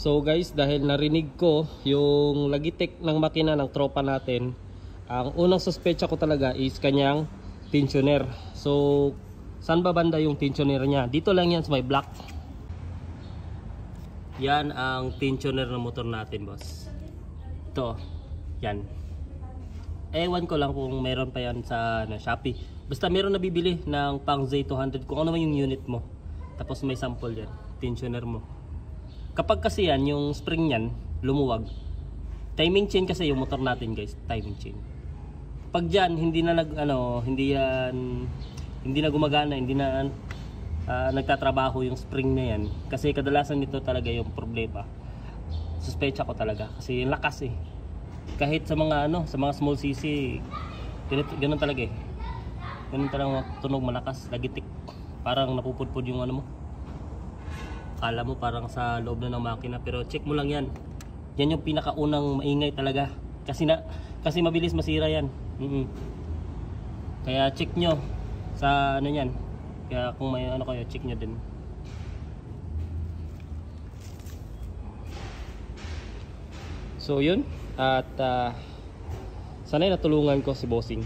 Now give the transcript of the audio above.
So guys, dahil narinig ko yung lagitik ng makina ng tropa natin, ang unang suspecha ko talaga is kanyang tensioner. So saan ba banda yung tensioner niya? Dito lang yan sa may block. Yan ang tensioner ng motor natin, boss. Ito, yan. Ewan ko lang kung meron pa yan sa Shopee. Basta meron nabibili ng pang Z200 kung ano man yung unit mo. Tapos may sample yan, tensioner mo. Kapag kasi yan, yung spring yan, lumuwag. Timing chain kasi yung motor natin guys, timing chain. Pag dyan, hindi na gumagana, hindi na nagtatrabaho yung spring na yan. Kasi kadalasan nito talaga yung problema. Suspecha ko talaga kasi yung lakas eh. Kahit sa mga sa mga small cc, ganun talaga eh. Ganun talaga tunog, malakas, lagitik. Parang napupudpud yung mo. Akala mo parang sa loob na ng makina, pero check mo lang yan. Yan yung pinakaunang maingay talaga. Kasi mabilis masira yan. Kaya check nyo sa yan. Kaya kung may kayo, check nyo din. So yun. At sana'y natulungan ko si Bossing.